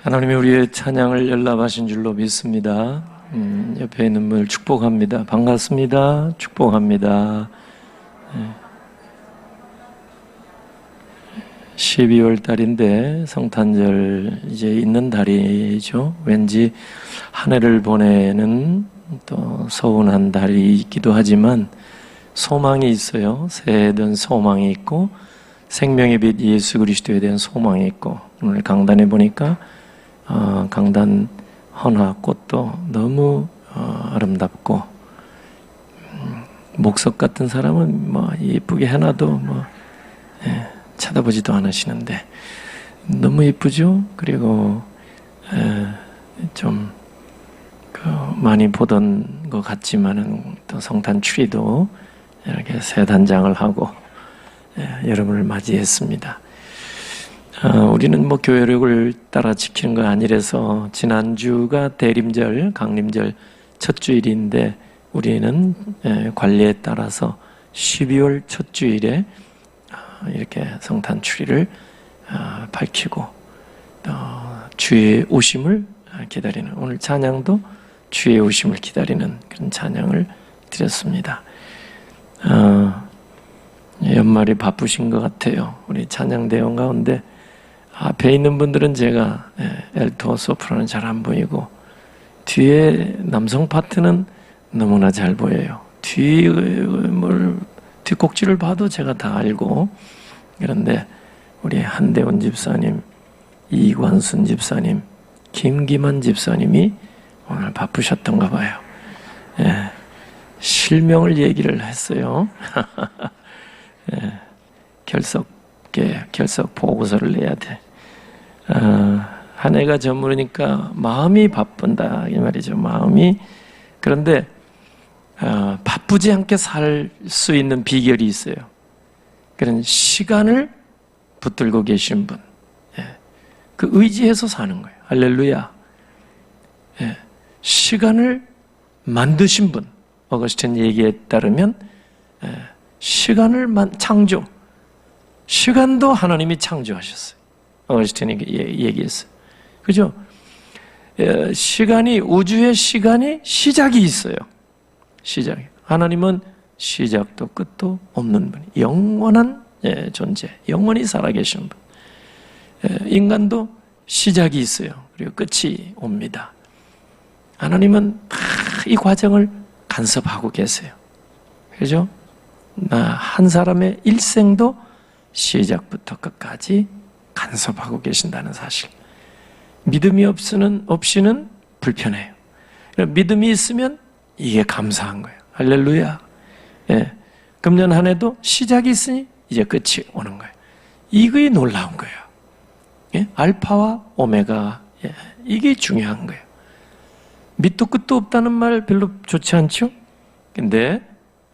하나님이 우리의 찬양을 연락하신 줄로 믿습니다. 옆에 있는 분을 축복합니다. 반갑습니다. 축복합니다. 12월 달인데 성탄절 이제 있는 달이죠. 왠지 한 해를 보내는 또 서운한 달이기도 하지만 소망이 있어요. 새해에 대한 소망이 있고 생명의 빛 예수 그리스도에 대한 소망이 있고, 오늘 강단에 보니까 강단 헌화 꽃도 너무 아름답고, 목석 같은 사람은 뭐 예쁘게 해놔도 쳐다보지도 않으시는데 너무 예쁘죠. 그리고 좀 많이 보던 것 같지만은 또 성탄 추리도 이렇게 새 단장을 하고 여러분을 맞이했습니다. 우리는 뭐 교회력을 따라 지키는 거 아니라서 지난주가 대림절, 강림절 첫 주일인데 우리는 관례에 따라서 12월 첫 주일에 이렇게 성탄 추리를 밝히고 또 주의 오심을 기다리는, 오늘 찬양도 주의 오심을 기다리는 그런 찬양을 드렸습니다. 연말이 바쁘신 것 같아요. 우리 찬양 대원 가운데 앞에 있는 분들은 제가 엘토, 소프라는 잘 안 보이고 뒤에 남성 파트는 너무나 잘 보여요. 뒷꼭지를 봐도 제가 다 알고. 그런데 우리 한대원 집사님, 이관순 집사님, 김기만 집사님이 오늘 바쁘셨던가 봐요. 실명을 얘기를 했어요. 결석 보고서를 내야 돼. 한 해가 저물으니까 마음이 바쁜다 이 말이죠. 마음이. 그런데 바쁘지 않게 살 수 있는 비결이 있어요. 그런 시간을 붙들고 계신 분, 그 의지해서 사는 거예요. 할렐루야. 시간을 만드신 분, 어거스틴 얘기에 따르면 시간을 창조, 시간도 하나님이 창조하셨어요. 어거스틴이 얘기했어요. 그죠? 시간이, 우주의 시간이 시작이 있어요. 시작이. 하나님은 시작도 끝도 없는 분, 영원한 존재, 영원히 살아계신 분. 인간도 시작이 있어요. 그리고 끝이 옵니다. 하나님은 이 과정을 간섭하고 계세요. 그죠? 한 사람의 일생도 시작부터 끝까지 간섭하고 계신다는 사실. 믿음이 없이는 불편해요. 믿음이 있으면 이게 감사한 거예요. 할렐루야. 금년 한 해도 시작이 있으니 이제 끝이 오는 거예요. 이게 놀라운 거예요. 알파와 오메가, 이게 중요한 거예요. 밑도 끝도 없다는 말 별로 좋지 않죠? 근데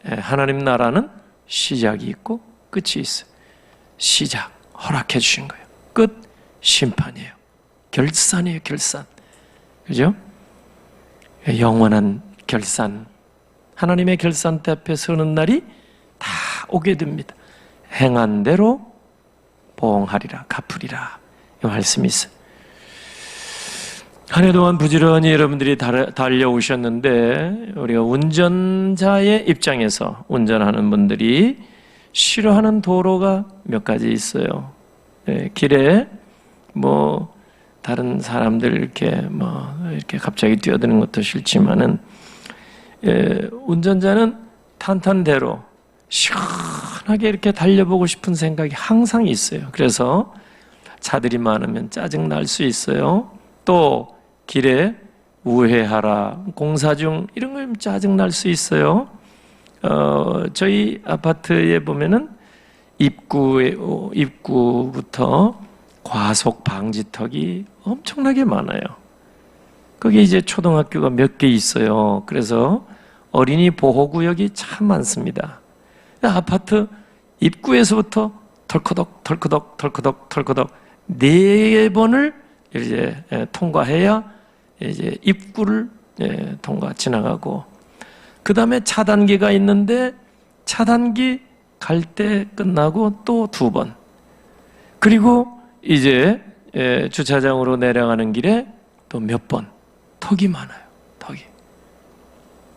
하나님 나라는 시작이 있고 끝이 있어요. 시작, 허락해 주신 거예요. 끝, 심판이에요. 결산이에요, 결산. 그죠? 영원한 결산. 하나님의 결산대 앞에 서는 날이 다 오게 됩니다. 행한 대로 보응하리라, 갚으리라. 이 말씀이 있어요. 한 해 동안 부지런히 여러분들이 달려오셨는데, 우리가 운전자의 입장에서 운전하는 분들이 싫어하는 도로가 몇 가지 있어요. 길에 다른 사람들 이렇게 갑자기 뛰어드는 것도 싫지만은, 운전자는 탄탄대로 시원하게 이렇게 달려보고 싶은 생각이 항상 있어요. 그래서 차들이 많으면 짜증 날 수 있어요. 또 길에 우회하라, 공사 중, 이런 거 짜증 날 수 있어요. 저희 아파트에 보면은 입구부터 과속 방지턱이 엄청나게 많아요. 거기 이제 초등학교가 몇 개 있어요. 그래서 어린이 보호구역이 참 많습니다. 아파트 입구에서부터 덜커덕 4번을 이제 통과해야 이제 입구를 지나가고, 그 다음에 차단기가 있는데 차단기 갈 때 끝나고 또 2번, 그리고 이제 주차장으로 내려가는 길에 또 몇 번 턱이 많아요. 턱이.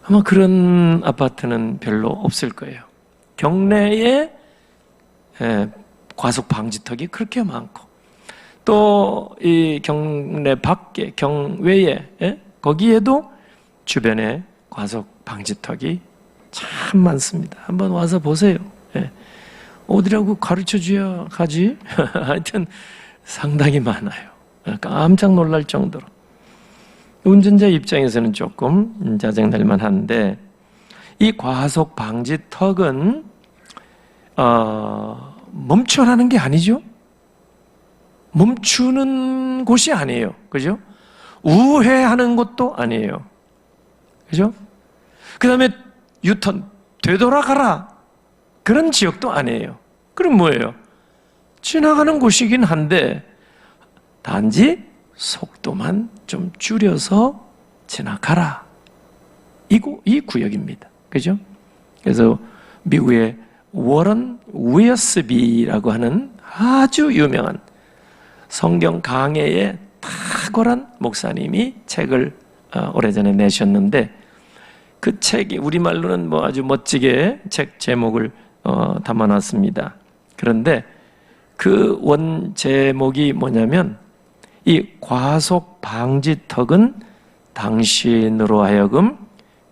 아마 그런 아파트는 별로 없을 거예요. 경내에 과속 방지턱이 그렇게 많고, 또 이 경내 밖에 경외에 거기에도 주변에 과속 방지턱이 참 많습니다. 한번 와서 보세요. 어디라고 가르쳐줘야 가지? 하여튼 상당히 많아요. 깜짝 놀랄 정도로. 운전자 입장에서는 조금 짜증날 만한데, 이 과속 방지턱은 멈춰라는 게 아니죠. 멈추는 곳이 아니에요. 그죠? 우회하는 것도 아니에요. 그죠? 그 다음에 유턴, 되돌아가라. 그런 지역도 아니에요. 그럼 뭐예요? 지나가는 곳이긴 한데, 단지 속도만 좀 줄여서 지나가라. 이 구역입니다. 그죠? 그래서 미국의 워런 위어스비라고 하는 아주 유명한 성경 강해에 탁월한 목사님이 책을 오래전에 내셨는데, 그 책이 우리말로는 뭐 아주 멋지게 책 제목을 담아놨습니다. 그런데 그 원 제목이 뭐냐면, 이 과속 방지턱은 당신으로 하여금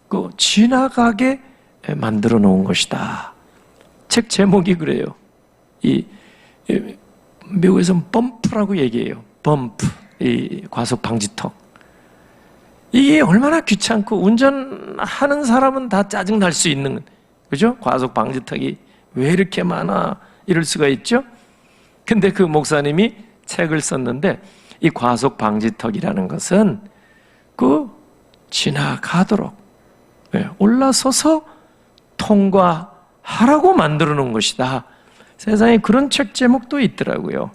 그 지나가게 만들어 놓은 것이다. 책 제목이 그래요. 미국에서는 범프라고 얘기해요. 범프, 이 과속 방지턱. 이게 얼마나 귀찮고, 운전하는 사람은 다 짜증 날 수 있는, 그죠? 과속 방지턱이 왜 이렇게 많아? 이럴 수가 있죠? 근데 그 목사님이 책을 썼는데, 이 과속 방지턱이라는 것은 그 지나가도록 올라서서 통과하라고 만들어 놓은 것이다. 세상에 그런 책 제목도 있더라고요.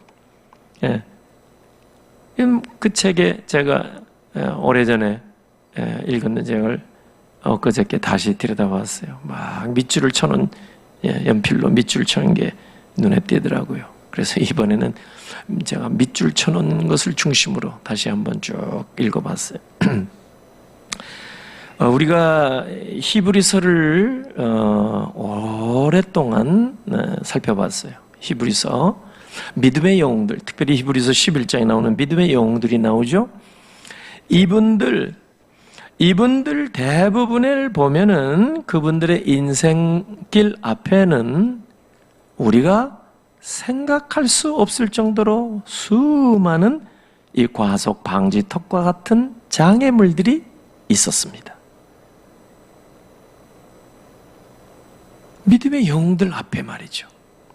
그 책에 제가 오래전에 읽었는 책을 엊그저께 다시 들여다봤어요. 막 밑줄을 쳐놓은, 연필로 밑줄 쳐놓은 게 눈에 띄더라고요. 그래서 이번에는 제가 밑줄 쳐놓은 것을 중심으로 다시 한번 쭉 읽어봤어요. 우리가 히브리서를 오랫동안 살펴봤어요. 히브리서, 믿음의 영웅들, 특별히 히브리서 11장에 나오는 믿음의 영웅들이 나오죠. 이분들 대부분을 보면은 그분들의 인생길 앞에는 우리가 생각할 수 없을 정도로 수많은 이 과속 방지턱과 같은 장애물들이 있었습니다. 믿음의 영웅들 앞에 말이죠.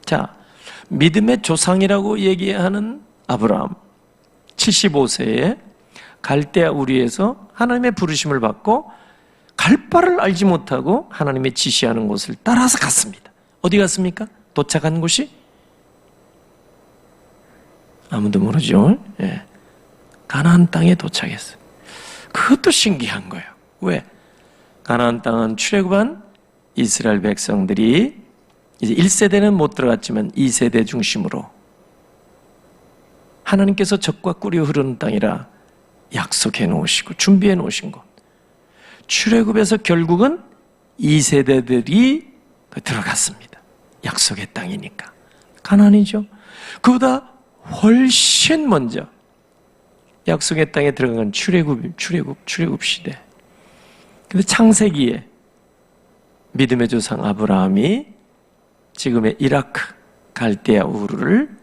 자, 믿음의 조상이라고 얘기하는 아브라함, 75세에 갈대아 우리에서 하나님의 부르심을 받고 갈 바를 알지 못하고 하나님의 지시하는 곳을 따라서 갔습니다. 어디 갔습니까? 도착한 곳이? 아무도 모르죠. 가나안 땅에 도착했어요. 그것도 신기한 거예요. 왜? 가나안 땅은 출애굽한 이스라엘 백성들이 이제 1세대는 못 들어갔지만 2세대 중심으로 하나님께서 젖과 꿀이 흐르는 땅이라 약속해 놓으시고 준비해 놓으신 곳. 출애굽에서 결국은 2세대들이 들어갔습니다. 약속의 땅이니까. 가나안이죠. 그보다 훨씬 먼저 약속의 땅에 들어간 출애굽 시대. 근데 창세기에 믿음의 조상 아브라함이 지금의 이라크 갈대아 우르를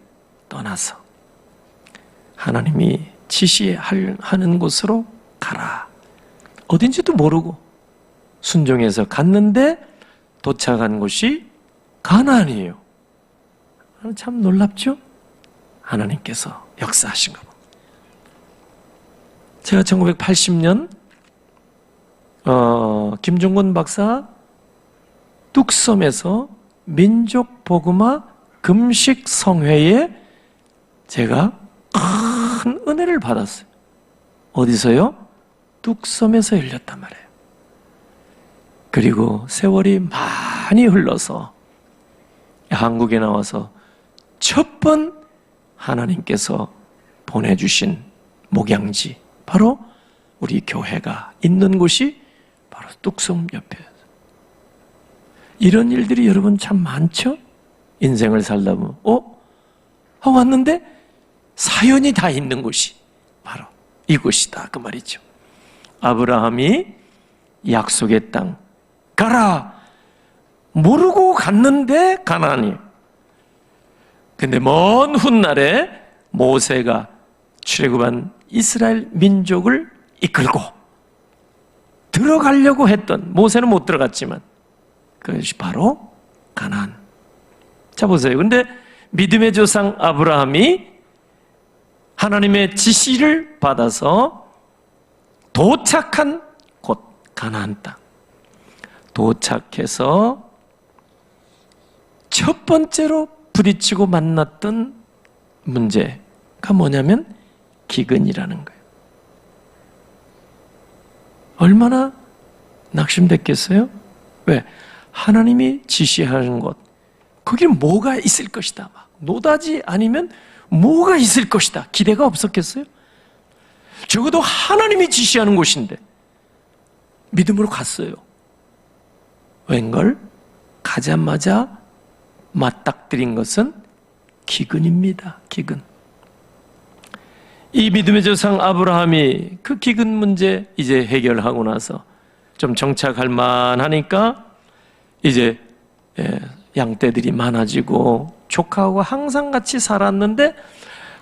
떠나서 하나님이 지시하는 곳으로 가라. 어딘지도 모르고 순종해서 갔는데 도착한 곳이 가나안이에요. 참 놀랍죠? 하나님께서 역사하신 거. 제가 1980년 김종건 박사 뚝섬에서 민족 복음화 금식 성회에 제가 큰 은혜를 받았어요. 어디서요? 뚝섬에서 열렸단 말이에요. 그리고 세월이 많이 흘러서 한국에 나와서 첫 번 하나님께서 보내주신 목양지, 바로 우리 교회가 있는 곳이 바로 뚝섬 옆에. 이런 일들이 여러분 참 많죠? 인생을 살다 보면 하고 왔는데 사연이 다 있는 곳이 바로 이곳이다, 그 말이죠. 아브라함이 약속의 땅 가라 모르고 갔는데 가나안이에요. 근데 먼 훗날에 모세가 출애굽한 이스라엘 민족을 이끌고 들어가려고 했던, 모세는 못 들어갔지만 그것이 바로 가나안. 자 보세요. 근데 믿음의 조상 아브라함이 하나님의 지시를 받아서 도착한 곳 가나안 땅, 도착해서 첫 번째로 부딪히고 만났던 문제가 뭐냐면 기근이라는 거예요. 얼마나 낙심됐겠어요? 왜? 하나님이 지시하는 곳, 거기는 뭐가 있을 것이다, 막 노다지 아니면 뭐가 있을 것이다, 기대가 없었겠어요? 적어도 하나님이 지시하는 곳인데 믿음으로 갔어요. 웬걸? 가자마자 맞닥뜨린 것은 기근입니다. 기근. 이 믿음의 조상 아브라함이 그 기근 문제 이제 해결하고 나서 좀 정착할 만하니까 이제 양떼들이 많아지고, 조카하고 항상 같이 살았는데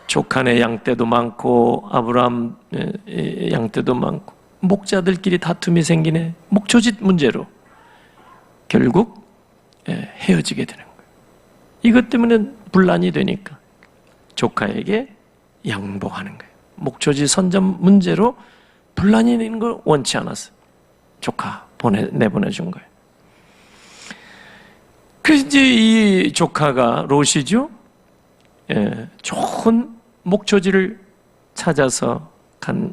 조카네 양떼도 많고 아브라함 양떼도 많고 목자들끼리 다툼이 생기네. 목초짓 문제로 결국 헤어지게 되는 거예요. 이것 때문에 분란이 되니까 조카에게 양보하는 거예요. 목초지 선점 문제로 분란이 있는 걸 원치 않았어요. 조카 내보내준 거예요. 그래서 이제 이 조카가 롯이죠. 좋은 목초지를 찾아서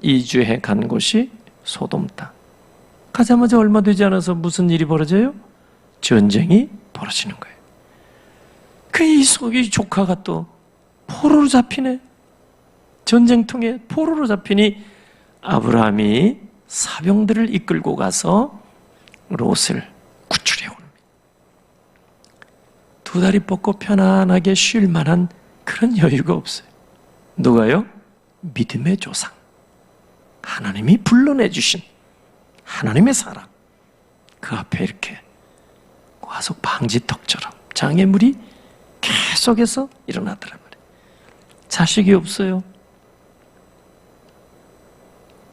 이주해 간 곳이 소돔 땅. 가자마자 얼마 되지 않아서 무슨 일이 벌어져요? 전쟁이 벌어지는 거예요. 이 속이 조카가 또 포로로 잡히네. 전쟁통에 포로로 잡히니 아브라함이 사병들을 이끌고 가서 롯을 구출해 옵니다. 두 다리 뻗고 편안하게 쉴 만한 그런 여유가 없어요. 누가요? 믿음의 조상, 하나님이 불러내주신 하나님의 사랑, 그 앞에 이렇게 와서 방지턱처럼 장애물이 계속해서 일어나더란 말이에요. 자식이 없어요.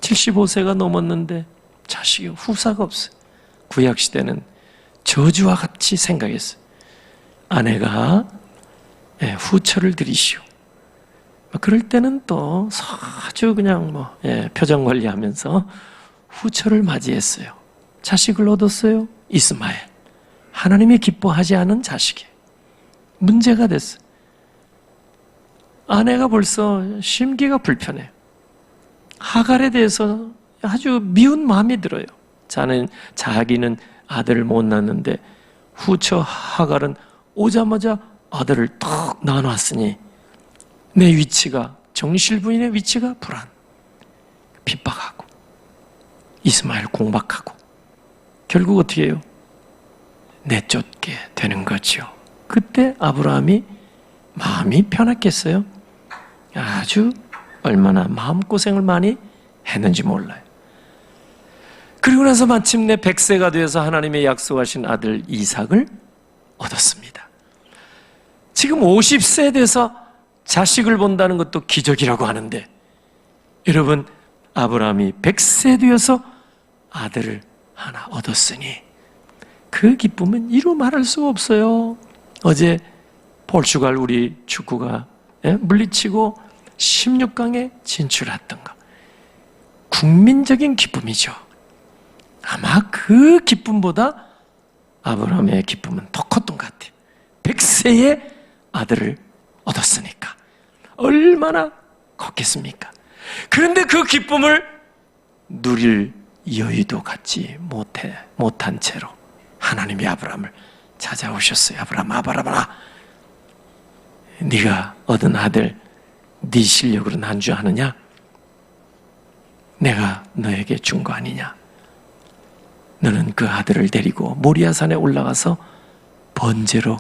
75세가 넘었는데 자식이 후사가 없어요. 구약시대는 저주와 같이 생각했어요. 아내가 후처를 드리시오. 그럴 때는 또 아주 그냥 표정 관리하면서 후처를 맞이했어요. 자식을 얻었어요. 이스마엘. 하나님이 기뻐하지 않은 자식이에요. 문제가 됐어요. 아내가 벌써 심기가 불편해요. 하갈에 대해서 아주 미운 마음이 들어요. 자기는 아들을 못 낳는데 후처 하갈은 오자마자 아들을 탁 낳아놨으니 내 위치가, 정실부인의 위치가 불안, 핍박하고 이스마엘 공박하고 결국 어떻게 해요? 내쫓게 되는 거죠. 그때 아브라함이 마음이 편했겠어요? 아주 얼마나 마음고생을 많이 했는지 몰라요. 그리고 나서 마침내 100세가 되어서 하나님의 약속하신 아들 이삭을 얻었습니다. 지금 50세 돼서 자식을 본다는 것도 기적이라고 하는데, 여러분, 아브라함이 100세 되어서 아들을 하나 얻었으니 그 기쁨은 이루 말할 수가 없어요. 어제 포르투갈 우리 축구가 물리치고 16강에 진출했던 거, 국민적인 기쁨이죠. 아마 그 기쁨보다 아브라함의 기쁨은 더 컸던 것 같아요. 100세의 아들을 얻었으니까 얼마나 컸겠습니까? 그런데 그 기쁨을 누릴 여유도 갖지 못한 채로 하나님이 아브라함을 찾아오셨어요. 아브라함아, 네가 얻은 아들 네 실력으로 난주하느냐? 내가 너에게 준 거 아니냐? 너는 그 아들을 데리고 모리아산에 올라가서 번제로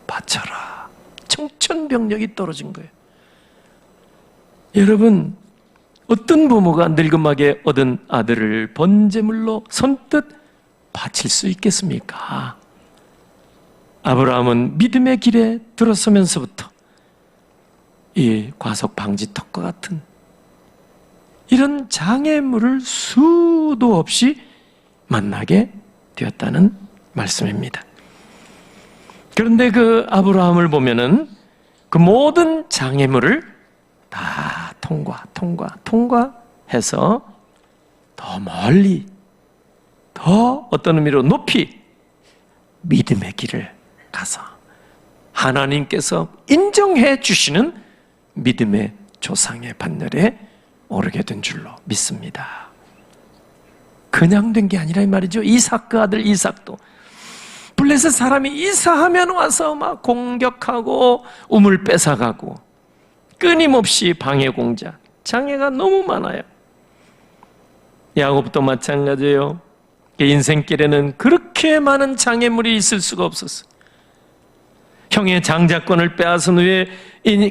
바쳐라. 청천벽력이 떨어진 거예요. 여러분, 어떤 부모가 늙음하게 얻은 아들을 번제물로 선뜻 바칠 수 있겠습니까? 아브라함은 믿음의 길에 들어서면서부터 이 과속 방지턱과 같은 이런 장애물을 수도 없이 만나게 되었다는 말씀입니다. 그런데 그 아브라함을 보면은 그 모든 장애물을 다 통과해서 더 멀리, 더 어떤 의미로 높이 믿음의 길을 가서 하나님께서 인정해 주시는 믿음의 조상의 반열에 오르게 된 줄로 믿습니다. 그냥 된 게 아니라 이 말이죠. 이삭 그 아들 이삭도 블레셋 사람이 이사하면 와서 막 공격하고 우물 뺏어가고 끊임없이 방해 공작, 장애가 너무 많아요. 야곱도 마찬가지예요. 인생길에는 그렇게 많은 장애물이 있을 수가 없었어요. 형의 장자권을 빼앗은 후에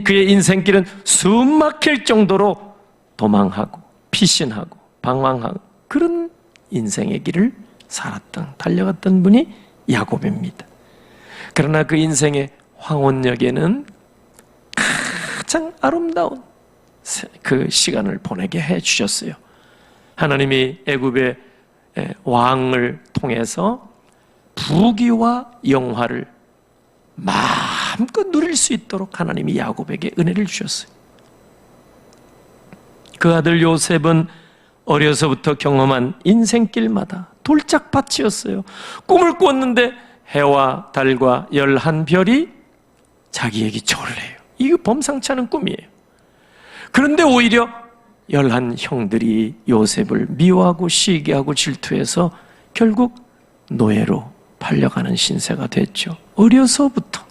그의 인생길은 숨 막힐 정도로 도망하고 피신하고 방황하고 그런 인생의 길을 달려갔던 분이 야곱입니다. 그러나 그 인생의 황혼역에는 가장 아름다운 그 시간을 보내게 해주셨어요. 하나님이 애굽의 왕을 통해서 부귀와 영화를 마음껏 누릴 수 있도록 하나님이 야곱에게 은혜를 주셨어요. 그 아들 요셉은 어려서부터 경험한 인생길마다 돌짝밭이었어요. 꿈을 꿨는데 해와 달과 11별이 자기에게 절을 해요. 이거 범상치 않은 꿈이에요. 그런데 오히려 11 형들이 요셉을 미워하고 시기하고 질투해서 결국 노예로 팔려가는 신세가 됐죠. 어려서부터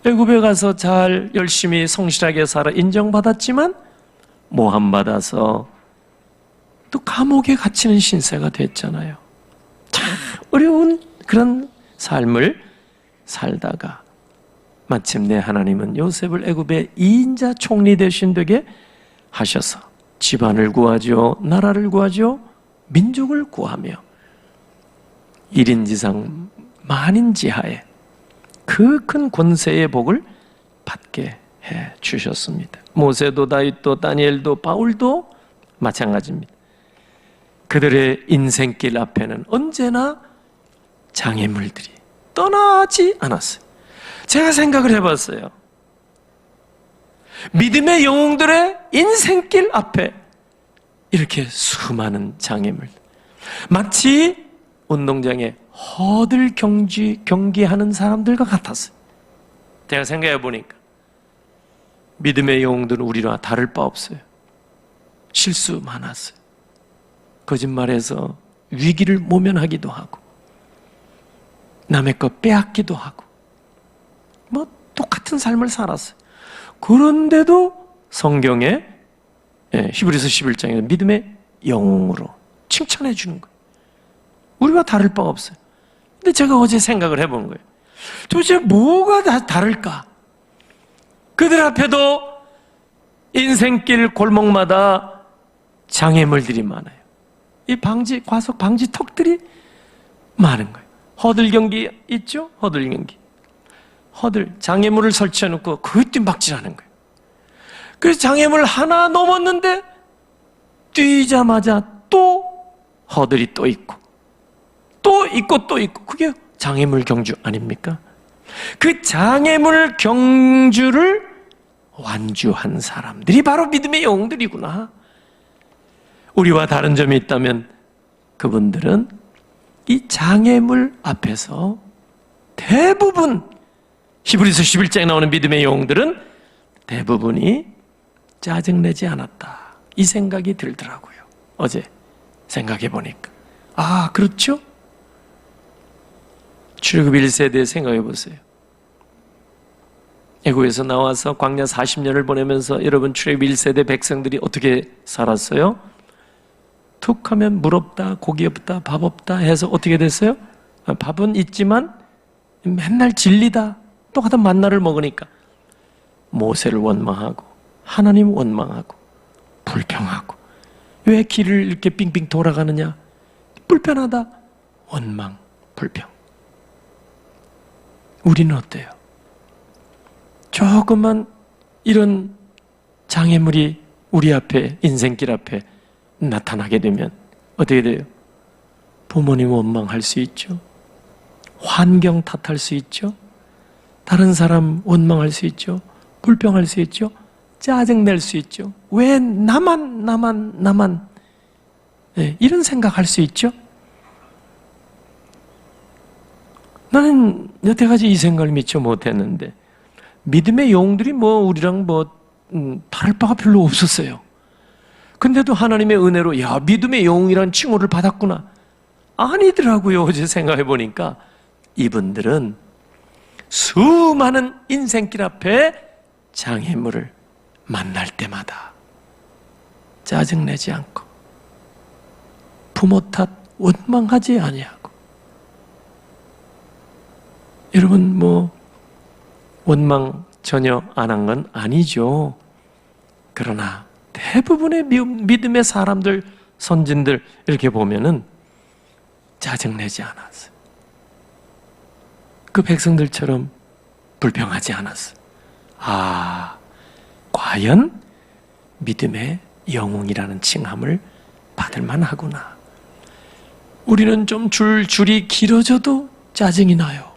애굽에 가서 잘 열심히 성실하게 살아 인정받았지만 모함받아서 또 감옥에 갇히는 신세가 됐잖아요. 참 어려운 그런 삶을 살다가 마침내 하나님은 요셉을 애굽의 2인자 총리 대신 되게 하셔서 집안을 구하죠, 나라를 구하죠, 민족을 구하며 1인지상 만인지하에 그 큰 권세의 복을 받게 해 주셨습니다. 모세도 다윗도 다니엘도 바울도 마찬가지입니다. 그들의 인생길 앞에는 언제나 장애물들이 떠나지 않았어요. 제가 생각을 해봤어요. 믿음의 영웅들의 인생길 앞에 이렇게 수많은 장애물, 마치 운동장에 허들 경기하는 사람들과 같았어요. 제가 생각해 보니까 믿음의 영웅들은 우리와 다를 바 없어요. 실수 많았어요. 거짓말해서 위기를 모면하기도 하고 남의 것 빼앗기도 하고 뭐 똑같은 삶을 살았어요. 그런데도 성경에 히브리서 11장에 믿음의 영웅으로 칭찬해 주는 거예요. 우리와 다를 바가 없어요. 근데 제가 어제 생각을 해본 거예요. 도대체 뭐가 다를까? 그들 앞에도 인생길 골목마다 장애물들이 많아요. 이 과속 방지 턱들이 많은 거예요. 허들 경기 있죠? 허들 경기. 장애물을 설치해놓고 그것 뒷박질하는 거예요. 그래서 장애물 하나 넘었는데 뛰자마자 또 허들이 또 있고 또 있고 또 있고, 그게 장애물 경주 아닙니까? 그 장애물 경주를 완주한 사람들이 바로 믿음의 영웅들이구나. 우리와 다른 점이 있다면 그분들은 이 장애물 앞에서 대부분, 히브리서 11장에 나오는 믿음의 영웅들은 대부분이 짜증내지 않았다, 이 생각이 들더라고요. 어제 생각해 보니까. 아, 그렇죠? 출애굽 1세대 생각해 보세요. 애국에서 나와서 광야 40년을 보내면서 여러분 출애굽 1세대 백성들이 어떻게 살았어요? 툭 하면 물 없다, 고기 없다, 밥 없다 해서 어떻게 됐어요? 밥은 있지만 맨날 진리다. 똑같은 만나를 먹으니까 모세를 원망하고 하나님 원망하고 불평하고 왜 길을 이렇게 빙빙 돌아가느냐? 불편하다. 원망, 불평. 우리는 어때요? 조금만 이런 장애물이 우리 앞에, 인생길 앞에 나타나게 되면 어떻게 돼요? 부모님 원망할 수 있죠. 환경 탓할 수 있죠. 다른 사람 원망할 수 있죠. 불평할 수 있죠. 짜증낼 수 있죠. 왜 나만 네, 이런 생각할 수 있죠. 나는 여태까지 이 생각을 미처 못했는데 믿음의 영웅들이 우리랑 다를 바가 별로 없었어요. 근데도 하나님의 은혜로 야 믿음의 영웅이라는 칭호를 받았구나. 아니더라고요. 어제 생각해 보니까 이분들은 수많은 인생길 앞에 장애물을 만날 때마다 짜증내지 않고 부모 탓 원망하지 아니하고 여러분 원망 전혀 안 한 건 아니죠. 그러나 대부분의 믿음의 사람들, 선진들 이렇게 보면은 짜증내지 않았어요. 그 백성들처럼 불평하지 않았어요. 과연 믿음의 영웅이라는 칭함을 받을 만하구나. 우리는 좀 줄이 길어져도 짜증이 나요.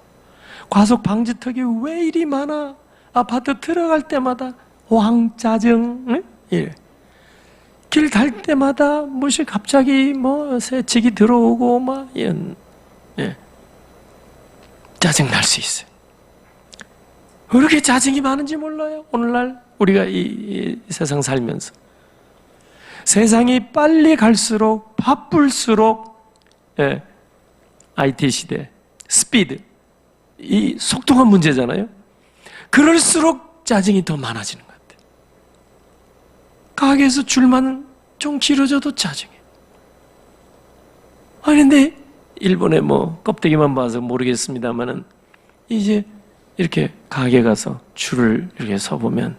과속 방지턱이 왜 이리 많아? 아파트 들어갈 때마다 왕짜증. 응? 예. 길 갈 때마다 갑자기 새치기 들어오고 이런 짜증 날 수 있어요. 왜 이렇게 짜증이 많은지 몰라요. 오늘날 우리가 이 세상 살면서 세상이 빨리 갈수록 바쁠수록 IT 시대 스피드 이 속도가 문제잖아요. 그럴수록 짜증이 더 많아지는 것 같아요. 가게에서 줄만 좀 길어져도 짜증이에요. 근데 일본에 껍데기만 봐서 모르겠습니다만은 이제 이렇게 가게 가서 줄을 이렇게 서보면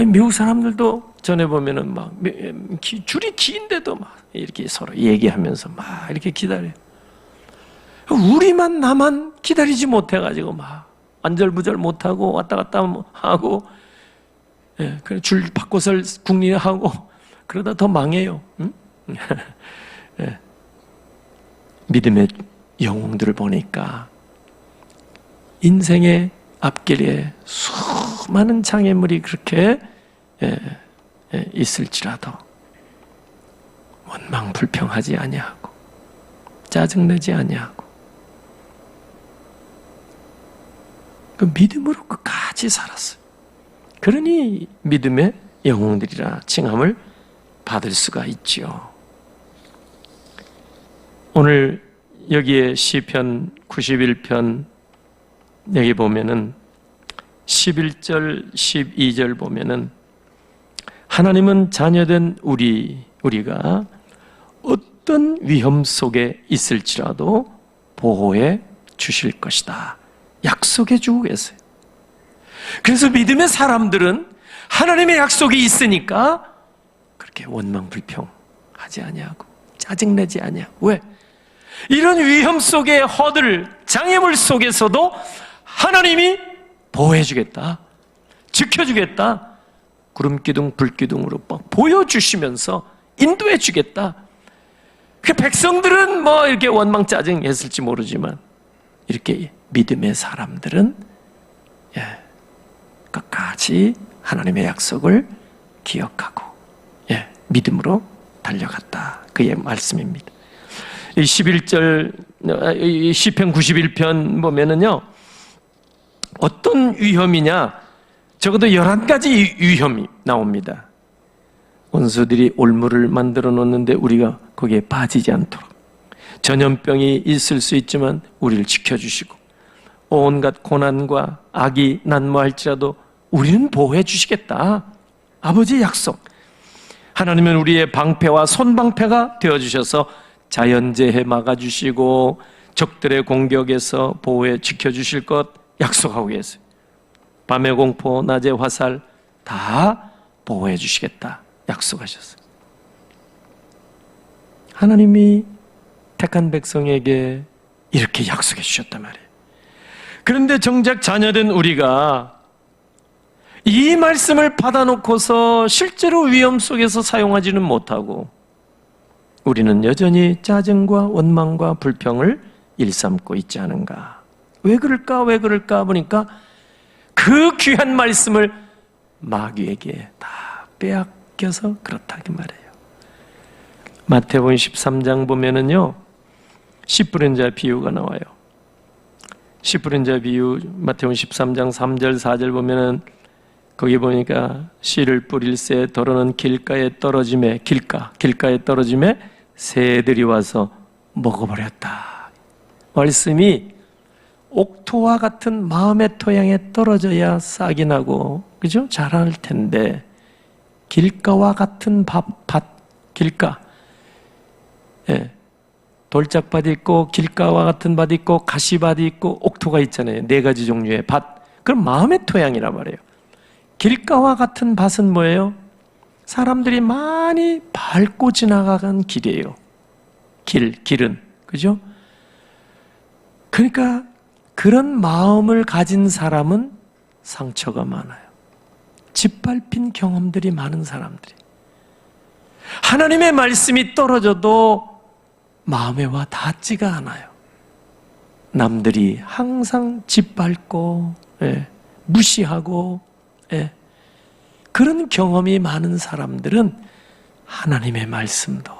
미국 사람들도 전에 보면은 줄이 긴데도 이렇게 서로 얘기하면서 이렇게 기다려요. 우리만 나만 기다리지 못해가지고 안절부절 못하고 왔다 갔다 하고 줄 바꿔서 국리하고 그러다 더 망해요. 응? 믿음의 영웅들을 보니까 인생의 앞길에 수많은 장애물이 그렇게 있을지라도 원망 불평하지 아니하고 짜증내지 아니하고 그 믿음으로 끝까지 살았어요. 그러니 믿음의 영웅들이라 칭함을 받을 수가 있지요. 오늘 여기에 시편 91편 여기 보면은 11절 12절 보면은 하나님은 자녀된 우리가 어떤 위험 속에 있을지라도 보호해 주실 것이다. 약속해 주고 계세요. 그래서 믿음의 사람들은 하나님의 약속이 있으니까 그렇게 원망 불평하지 아니하고 짜증내지 아니하고 왜? 이런 위험 속의 장애물 속에서도 하나님이 보호해 주겠다. 지켜주겠다. 구름기둥 불기둥으로 보여주시면서 인도해 주겠다. 그 백성들은 이렇게 원망 짜증했을지 모르지만 이렇게 믿음의 사람들은 끝까지 하나님의 약속을 기억하고 믿음으로 달려갔다. 그의 말씀입니다. 이 11절 시편 91편 보면은요 어떤 위험이냐 적어도 11가지 위험이 나옵니다. 원수들이 올무를 만들어 놓는데 우리가 거기에 빠지지 않도록 전염병이 있을 수 있지만 우리를 지켜주시고 온갖 고난과 악이 난무할지라도 우리는 보호해 주시겠다. 아버지의 약속. 하나님은 우리의 방패와 손방패가 되어주셔서 자연재해 막아주시고 적들의 공격에서 보호해 지켜주실 것 약속하고 계세요. 밤의 공포, 낮의 화살 다 보호해 주시겠다 약속하셨어요. 하나님이 택한 백성에게 이렇게 약속해 주셨단 말이에요. 그런데 정작 자녀된 우리가 이 말씀을 받아놓고서 실제로 위험 속에서 사용하지는 못하고 우리는 여전히 짜증과 원망과 불평을 일삼고 있지 않은가. 왜 그럴까 보니까 그 귀한 말씀을 마귀에게 다 빼앗겨서 그렇다고 말해요. 마태복음 13장 보면은요, 씨 뿌린 자 비유가 나와요. 씨 뿌린 자 비유, 마태복음 13장 3절 4절 보면은 거기 보니까 씨를 뿌릴새 더러는 길가에 떨어짐에 길가에 떨어짐에 새들이 와서 먹어버렸다. 말씀이 옥토와 같은 마음의 토양에 떨어져야 싹이 나고, 그죠? 자랄 텐데, 길가와 같은 길가. 예. 돌짝밭이 있고, 길가와 같은 밭이 있고, 가시밭이 있고, 옥토가 있잖아요. 4가지 종류의 밭. 그럼 마음의 토양이란 말이에요. 길가와 같은 밭은 뭐예요? 사람들이 많이 밟고 지나가는 길이에요. 길은. 그죠? 그러니까 그런 마음을 가진 사람은 상처가 많아요. 짓밟힌 경험들이 많은 사람들이. 하나님의 말씀이 떨어져도 마음에 와 닿지가 않아요. 남들이 항상 짓밟고, 무시하고, 그런 경험이 많은 사람들은 하나님의 말씀도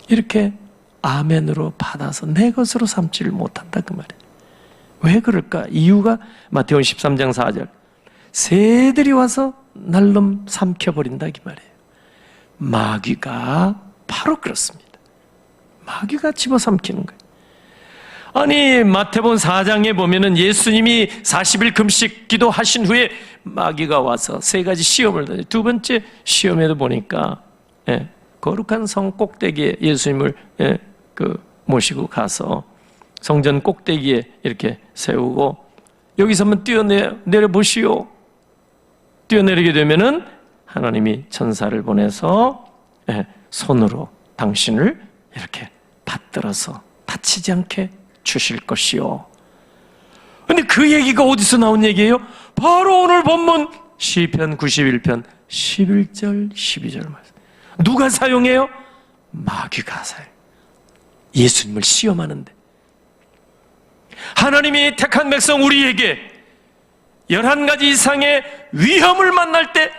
이렇게 아멘으로 받아서 내 것으로 삼지를 못한다 그 말이에요. 왜 그럴까? 이유가 마태복음 13장 4절 새들이 와서 날름 삼켜버린다 이 말이에요. 마귀가 바로 그렇습니다. 마귀가 집어삼키는 거예요. 아니 마태복음 4장에 보면은 예수님이 40일 금식 기도하신 후에 마귀가 와서 3가지 시험을 던져요. 2번째 시험에도 보니까 거룩한 성 꼭대기에 예수님을 모시고 가서 성전 꼭대기에 이렇게 세우고 여기서 한번 뛰어내려 보시오. 뛰어내리게 되면은 하나님이 천사를 보내서 손으로 당신을 이렇게 받들어서 다치지 않게 주실 것이요. 근데 그 얘기가 어디서 나온 얘기예요? 바로 오늘 본문 시편 91편 11절 12절 말씀. 누가 사용해요? 마귀가 사용. 예수님을 시험하는데 하나님이 택한 백성 우리에게 11가지 이상의 위험을 만날 때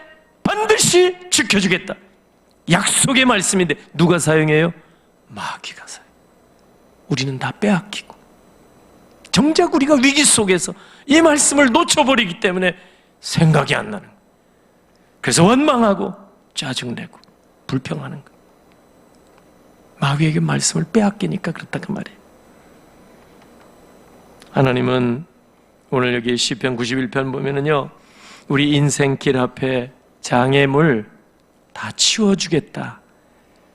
반드시 지켜주겠다. 약속의 말씀인데 누가 사용해요? 마귀가 사용. 우리는 다 빼앗기고 정작 우리가 위기 속에서 이 말씀을 놓쳐버리기 때문에 생각이 안 나는 거예요. 그래서 원망하고 짜증내고 불평하는 거예요. 마귀에게 말씀을 빼앗기니까 그렇다 그 말이에요. 하나님은 오늘 여기 시편 91편 보면은요, 우리 인생길 앞에 장애물 다 치워주겠다.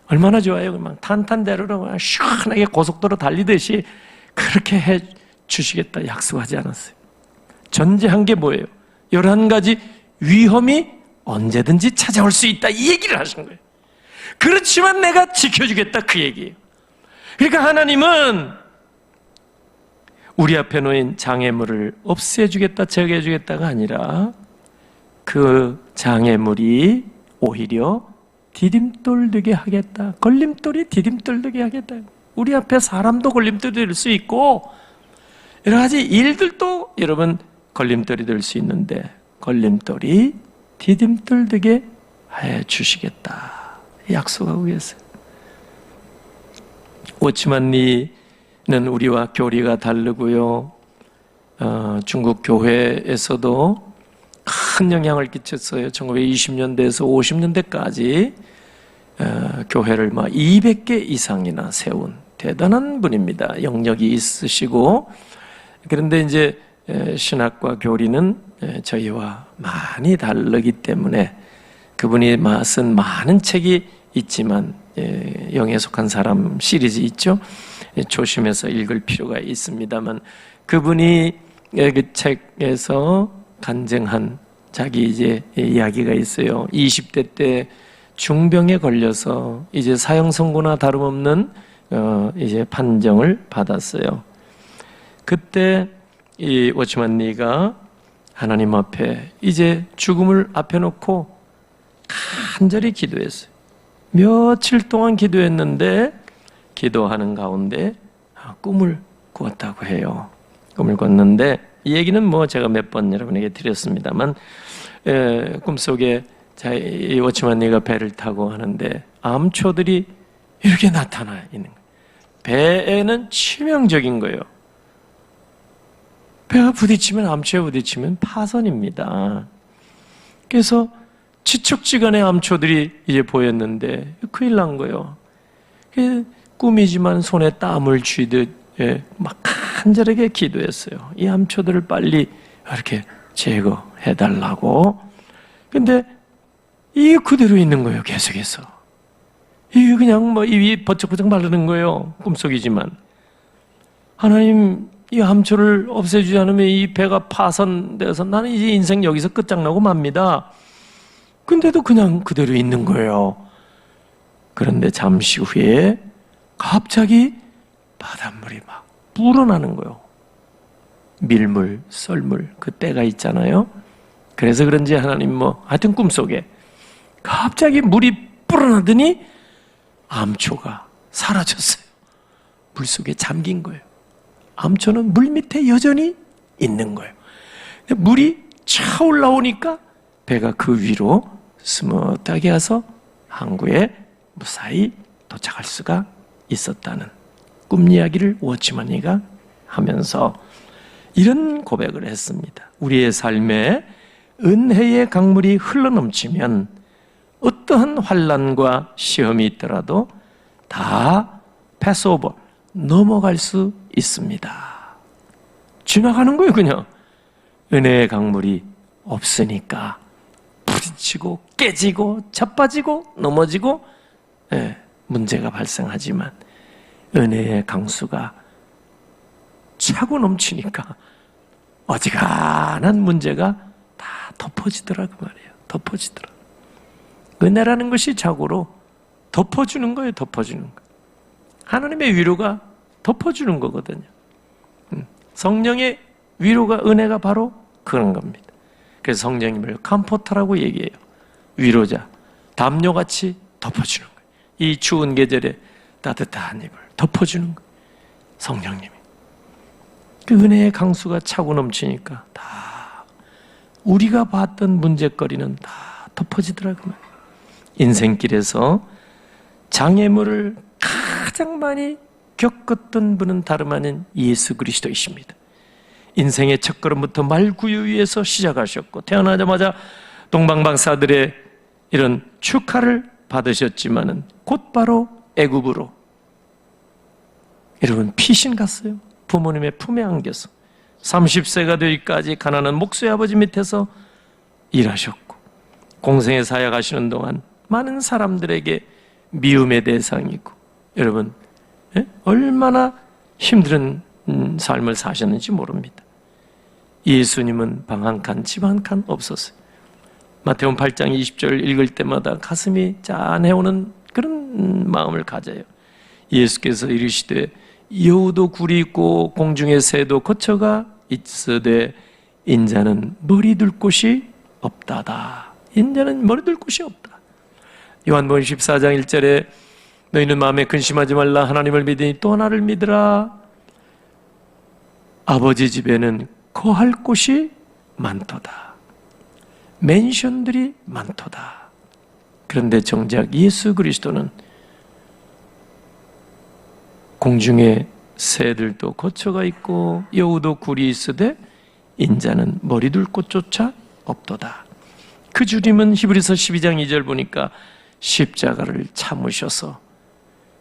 얼마나 좋아요. 그냥 탄탄대로로 그냥 시원하게 고속도로 달리듯이 그렇게 해 주시겠다 약속하지 않았어요. 전제한 게 뭐예요? 11가지 위험이 언제든지 찾아올 수 있다 이 얘기를 하신 거예요. 그렇지만 내가 지켜주겠다 그 얘기예요. 그러니까 하나님은 우리 앞에 놓인 장애물을 없애주겠다 제거해주겠다가 아니라 그 장애물이 오히려 디딤돌 되게 하겠다. 걸림돌이 디딤돌 되게 하겠다. 우리 앞에 사람도 걸림돌이 될 수 있고 여러 가지 일들도 여러분 걸림돌이 될 수 있는데 걸림돌이 디딤돌 되게 해주시겠다. 약속하고 계세요. 오치만 리는 우리와 교리가 다르고요. 중국 교회에서도 큰 영향을 끼쳤어요. 1920년대에서 50년대까지 교회를 200개 이상이나 세운 대단한 분입니다. 영역이 있으시고 그런데 이제 신학과 교리는 저희와 많이 다르기 때문에 그분이 쓴 많은 책이 있지만 영에 속한 사람 시리즈 있죠. 조심해서 읽을 필요가 있습니다만 그분이 그 책에서 간증한 자기 이제 이야기가 있어요. 20대 때 중병에 걸려서 이제 사형 선고나 다름없는 이제 판정을 받았어요. 그때 이 워치만 리가 하나님 앞에 이제 죽음을 앞에 놓고 간절히 기도했어요. 며칠 동안 기도했는데 기도하는 가운데 꿈을 꾸었다고 해요. 꿈을 꿨는데 이 얘기는 뭐 제가 몇 번 여러분에게 드렸습니다만 꿈속에 이 워치만 리가 배를 타고 하는데 암초들이 이렇게 나타나 있는 거예요. 배에는 치명적인 거예요. 배가 부딪히면 암초에 부딪히면 파선입니다. 그래서 지척지간의 암초들이 이제 보였는데 큰일 난 거예요. 꿈이지만 손에 땀을 쥐듯 막 간절하게 기도했어요. 이 암초들을 빨리 이렇게 제거해달라고. 근데 이게 그대로 있는 거예요. 계속해서. 이게 그냥 입이 버쩍버쩍 마르는 거예요. 꿈속이지만. 하나님, 이 암초를 없애주지 않으면 이 배가 파손되어서 나는 이제 인생 여기서 끝장나고 맙니다. 근데도 그냥 그대로 있는 거예요. 그런데 잠시 후에 갑자기 바닷물이 막 불어나는 거예요. 밀물, 썰물, 그 때가 있잖아요. 그래서 그런지 하나님 하여튼 꿈속에 갑자기 물이 불어나더니 암초가 사라졌어요. 물속에 잠긴 거예요. 암초는 물 밑에 여전히 있는 거예요. 물이 차올라오니까 배가 그 위로 스무트하게 와서 항구에 무사히 도착할 수가 있었다는 꿈 이야기를 워치만 리가 하면서 이런 고백을 했습니다. 우리의 삶에 은혜의 강물이 흘러넘치면 어떠한 환난과 시험이 있더라도 다 패스오버, 넘어갈 수 있습니다. 지나가는 거예요. 그냥 은혜의 강물이 없으니까 부딪히고 깨지고 자빠지고 넘어지고 문제가 발생하지만 은혜의 강수가 차고 넘치니까 어지간한 문제가 다 덮어지더라고 말이에요. 덮어지더라. 은혜라는 것이 자고로 덮어주는 거예요. 덮어주는 거. 하나님의 위로가 덮어주는 거거든요. 성령의 위로가, 은혜가 바로 그런 겁니다. 그래서 성령님을 컴포터라고 얘기해요. 위로자, 담요같이 덮어주는 거예요. 이 추운 계절에 따뜻한 입을 덮어주는 거예요. 성령님이. 그 은혜의 강수가 차고 넘치니까 다 우리가 봤던 문제거리는 다 덮어지더라고요. 인생길에서 장애물을 가장 많이 겪었던 분은 다름 아닌 예수 그리스도이십니다. 인생의 첫걸음부터 말구유 위에서 시작하셨고 태어나자마자 동방박사들의 이런 축하를 받으셨지만은 곧바로 애굽으로 여러분 피신 갔어요. 부모님의 품에 안겨서 30세가 되기까지 가난한 목수의 아버지 밑에서 일하셨고 공생의 사역하시는 동안 많은 사람들에게 미움의 대상이고 여러분 얼마나 힘든 삶을 사셨는지 모릅니다. 예수님은 방 한 칸, 집 한 칸 없었어요. 마태복음 8장 20절 읽을 때마다 가슴이 짠해오는 그런 마음을 가져요. 예수께서 이르시되 여우도 굴이 있고 공중의 새도 거처가 있으되 인자는 머리 둘 곳이 없다다. 인자는 머리 둘 곳이 없다. 요한복음 14장 1절에 너희는 마음에 근심하지 말라. 하나님을 믿으니 또 하나를 믿으라. 아버지 집에는 거할 곳이 많도다. 맨션들이 많도다. 그런데 정작 예수 그리스도는 공중에 새들도 거처가 있고 여우도 굴이 있으되 인자는 머리 둘 곳조차 없도다. 그 주님은 히브리서 12장 2절 보니까 십자가를 참으셔서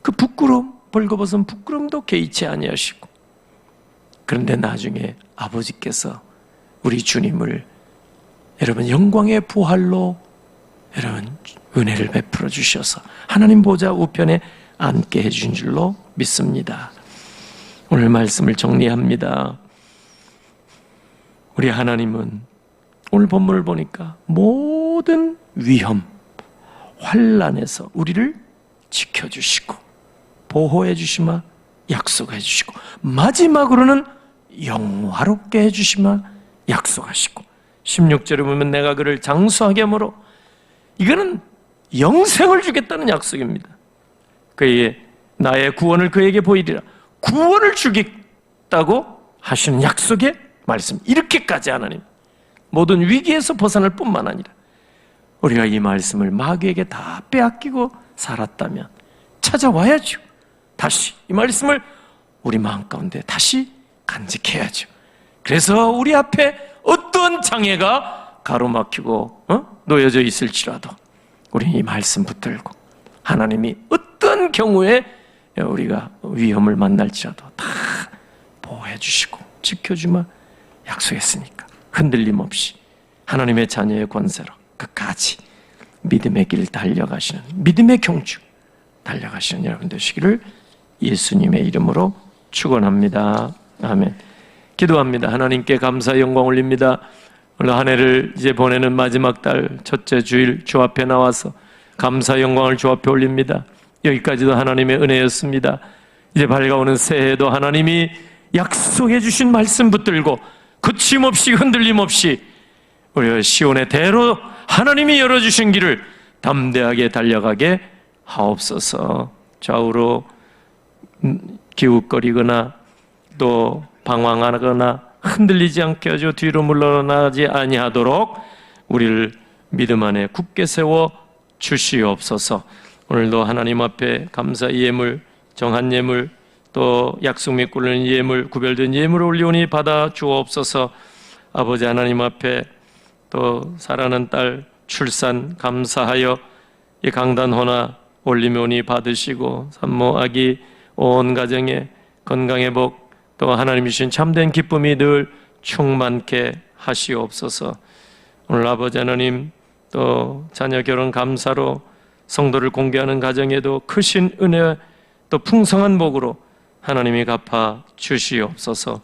그 부끄러움, 벌거벗은 부끄러움도 개의치 아니하시고 그런데 나중에 아버지께서 우리 주님을 여러분 영광의 부활로 여러분 은혜를 베풀어 주셔서 하나님 보좌 우편에 앉게 해준 줄로 믿습니다. 오늘 말씀을 정리합니다. 우리 하나님은 오늘 본문을 보니까 모든 위험, 환난에서 우리를 지켜주시고 보호해 주시마 약속해 주시고 마지막으로는 영화롭게 해주시마 약속하시고 16절에 보면 내가 그를 장수하게 하므로 이거는 영생을 주겠다는 약속입니다. 그의 나의 구원을 그에게 보이리라. 구원을 주겠다고 하시는 약속의 말씀. 이렇게까지 하나님 모든 위기에서 벗어날 뿐만 아니라 우리가 이 말씀을 마귀에게 다 빼앗기고 살았다면 찾아와야죠. 다시 이 말씀을 우리 마음 가운데 다시 간직해야죠. 그래서 우리 앞에 어떤 장애가 가로막히고 놓여져 있을지라도 우리 이 말씀 붙들고 하나님이 어떤 경우에 우리가 위험을 만날지라도 다 보호해 주시고 지켜주마 약속했으니까 흔들림 없이 하나님의 자녀의 권세로 끝까지 믿음의 길 달려가시는 믿음의 경주 달려가시는 여러분 되시기를 예수님의 이름으로 축원합니다. 아멘. 기도합니다. 하나님께 감사 영광 올립니다. 오늘 한 해를 이제 보내는 마지막 달 첫째 주일 주 앞에 나와서 감사 영광을 주 앞에 올립니다. 여기까지도 하나님의 은혜였습니다. 이제 밝아오는 새해에도 하나님이 약속해 주신 말씀 붙들고 거침없이 흔들림 없이 우리 시온의 대로 하나님이 열어주신 길을 담대하게 달려가게 하옵소서. 좌우로 기웃거리거나 또 방황하거나 흔들리지 않게 하죠. 뒤로 물러나지 아니하도록 우리를 믿음 안에 굳게 세워 주시옵소서. 오늘도 하나님 앞에 감사 예물, 정한 예물, 또 약속 맺고 올리는 예물, 구별된 예물을 올리오니 받아 주옵소서. 아버지 하나님 앞에 또 사랑하는 딸 출산 감사하여 이 강단 호나 올리오니 받으시고 산모 아기 온 가정에 건강의 복 또 하나님이 주신 참된 기쁨이 늘 충만케 하시옵소서. 오늘 아버지 하나님 또 자녀 결혼 감사로 성도를 공개하는 가정에도 크신 은혜 또 풍성한 복으로 하나님이 갚아 주시옵소서.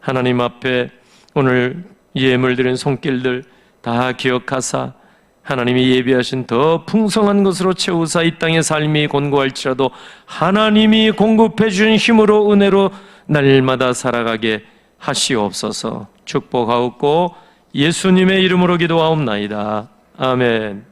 하나님 앞에 오늘 예물 드린 손길들 다 기억하사 하나님이 예비하신 더 풍성한 것으로 채우사 이 땅의 삶이 곤고할지라도 하나님이 공급해 주신 힘으로 은혜로 날마다 살아가게 하시옵소서. 축복하옵고 예수님의 이름으로 기도하옵나이다. 아멘.